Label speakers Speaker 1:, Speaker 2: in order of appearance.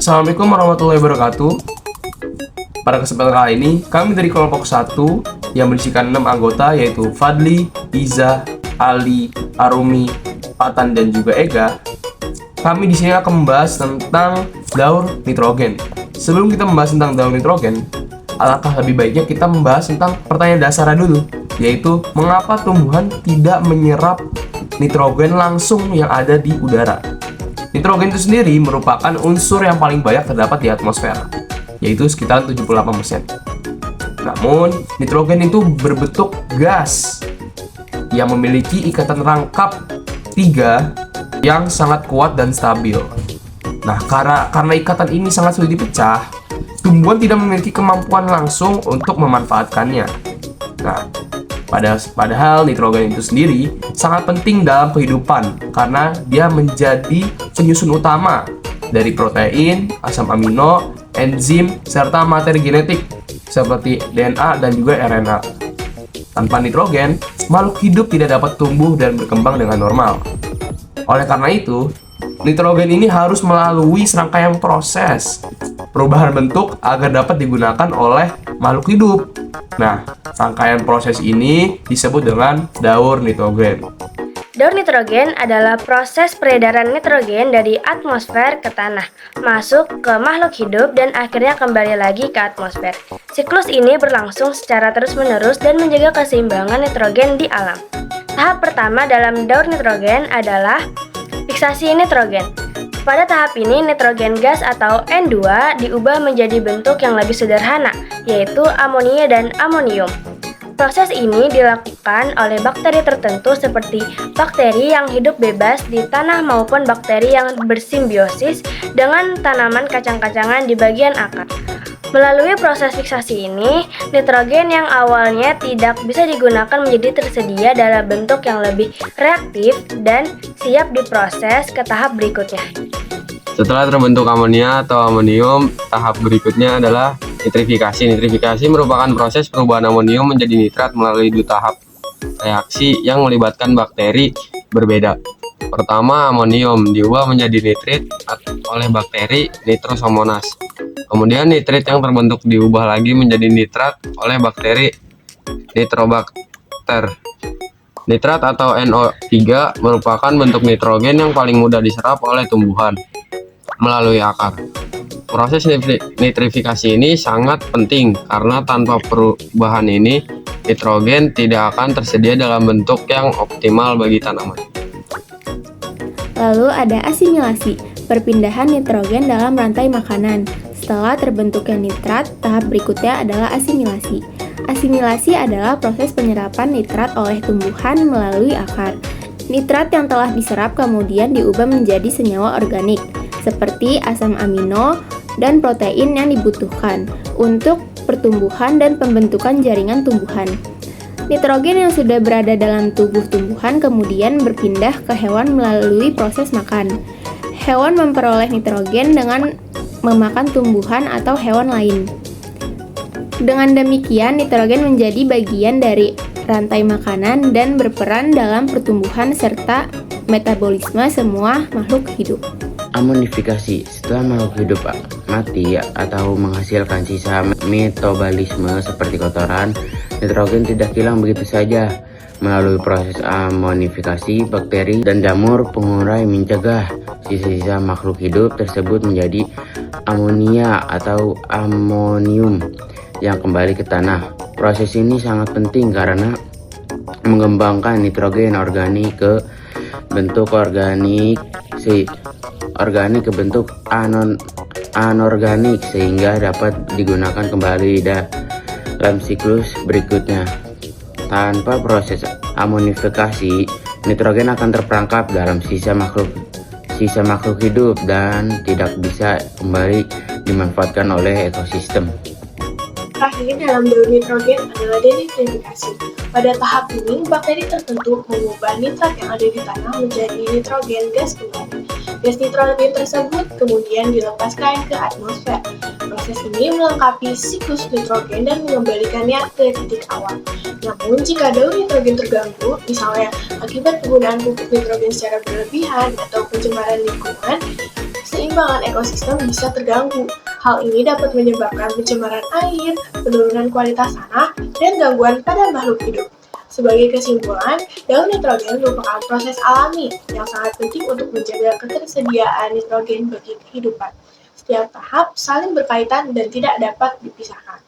Speaker 1: Assalamualaikum warahmatullahi wabarakatuh. Pada kesempatan kali ini, kami dari kelompok 1 yang berisikan 6 anggota yaitu Fadli, Iza, Ali, Arumi, Fatan, dan juga Ega. Kami di sini akan membahas tentang daur nitrogen. Sebelum kita membahas tentang daur nitrogen, alangkah lebih baiknya kita membahas tentang pertanyaan dasar dulu, yaitu mengapa tumbuhan tidak menyerap nitrogen langsung yang ada di udara. Nitrogen itu sendiri merupakan unsur yang paling banyak terdapat di atmosfer, yaitu sekitar 78%. Namun, nitrogen itu berbentuk gas yang memiliki ikatan rangkap 3 yang sangat kuat dan stabil. Nah, karena ikatan ini sangat sulit dipecah, tumbuhan tidak memiliki kemampuan langsung untuk memanfaatkannya. Nah, padahal nitrogen itu sendiri sangat penting dalam kehidupan karena dia menjadi penyusun utama dari protein, asam amino, enzim, serta materi genetik seperti DNA dan juga RNA. Tanpa nitrogen, makhluk hidup tidak dapat tumbuh dan berkembang dengan normal. Oleh karena itu, nitrogen ini harus melalui serangkaian proses perubahan bentuk agar dapat digunakan oleh makhluk hidup. Nah, rangkaian proses ini disebut dengan daur nitrogen.
Speaker 2: Daur nitrogen adalah proses peredaran nitrogen dari atmosfer ke tanah, masuk ke makhluk hidup dan akhirnya kembali lagi ke atmosfer. Siklus ini berlangsung secara terus-menerus dan menjaga keseimbangan nitrogen di alam. Tahap pertama dalam daur nitrogen adalah fiksasi nitrogen. Pada tahap ini, nitrogen gas atau N2 diubah menjadi bentuk yang lebih sederhana, yaitu amonia dan amonium. Proses ini dilakukan oleh bakteri tertentu seperti bakteri yang hidup bebas di tanah maupun bakteri yang bersimbiosis dengan tanaman kacang-kacangan di bagian akar. Melalui proses fiksasi ini, nitrogen yang awalnya tidak bisa digunakan menjadi tersedia dalam bentuk yang lebih reaktif dan siap diproses ke tahap berikutnya.
Speaker 3: Setelah terbentuk amonia atau amonium, tahap berikutnya adalah nitrifikasi. Nitrifikasi merupakan proses perubahan amonium menjadi nitrat melalui 2 tahap reaksi yang melibatkan bakteri berbeda. Pertama, amonium diubah menjadi nitrit oleh bakteri Nitrosomonas. Kemudian nitrit yang terbentuk diubah lagi menjadi nitrat oleh bakteri Nitrobacter. Nitrat atau NO3 merupakan bentuk nitrogen yang paling mudah diserap oleh tumbuhan melalui akar. Proses nitrifikasi ini sangat penting karena tanpa perubahan ini, nitrogen tidak akan tersedia dalam bentuk yang optimal bagi tanaman.
Speaker 4: Lalu ada asimilasi, perpindahan nitrogen dalam rantai makanan. Setelah terbentuknya nitrat, tahap berikutnya adalah asimilasi. Asimilasi adalah proses penyerapan nitrat oleh tumbuhan melalui akar. Nitrat yang telah diserap kemudian diubah menjadi senyawa organik, seperti asam amino dan protein yang dibutuhkan untuk pertumbuhan dan pembentukan jaringan tumbuhan. Nitrogen yang sudah berada dalam tubuh tumbuhan kemudian berpindah ke hewan melalui proses makan. Hewan memperoleh nitrogen dengan memakan tumbuhan atau hewan lain. Dengan demikian, nitrogen menjadi bagian dari rantai makanan dan berperan dalam pertumbuhan serta metabolisme semua makhluk hidup.
Speaker 5: Amonifikasi. Setelah makhluk hidup mati atau menghasilkan sisa metabolisme seperti kotoran, nitrogen tidak hilang begitu saja. Melalui proses amonifikasi, bakteri dan jamur pengurai mencegah sisa-sisa makhluk hidup tersebut menjadi amonia atau amonium yang kembali ke tanah. Proses ini sangat penting karena mengembangkan nitrogen organik ke bentuk organik ke bentuk anorganik sehingga dapat digunakan kembali dalam siklus berikutnya. Tanpa proses amonifikasi, nitrogen akan terperangkap dalam sisa makhluk hidup dan tidak bisa kembali dimanfaatkan oleh ekosistem.
Speaker 6: Terakhir dalam daur nitrogen adalah denitrifikasi. Pada tahap ini, bakteri tertentu mengubah nitrat yang ada di tanah menjadi nitrogen gas kembali. Gas nitrogen tersebut kemudian dilepaskan ke atmosfer. Proses ini melengkapi siklus nitrogen dan mengembalikannya ke titik awal. Namun, jika daur nitrogen terganggu, misalnya akibat penggunaan pupuk nitrogen secara berlebihan atau pencemaran lingkungan, keseimbangan ekosistem bisa terganggu. Hal ini dapat menyebabkan pencemaran air, penurunan kualitas tanah, dan gangguan pada makhluk hidup. Sebagai kesimpulan, daun nitrogen merupakan proses alami yang sangat penting untuk menjaga ketersediaan nitrogen bagi kehidupan. Setiap tahap saling berkaitan dan tidak dapat dipisahkan.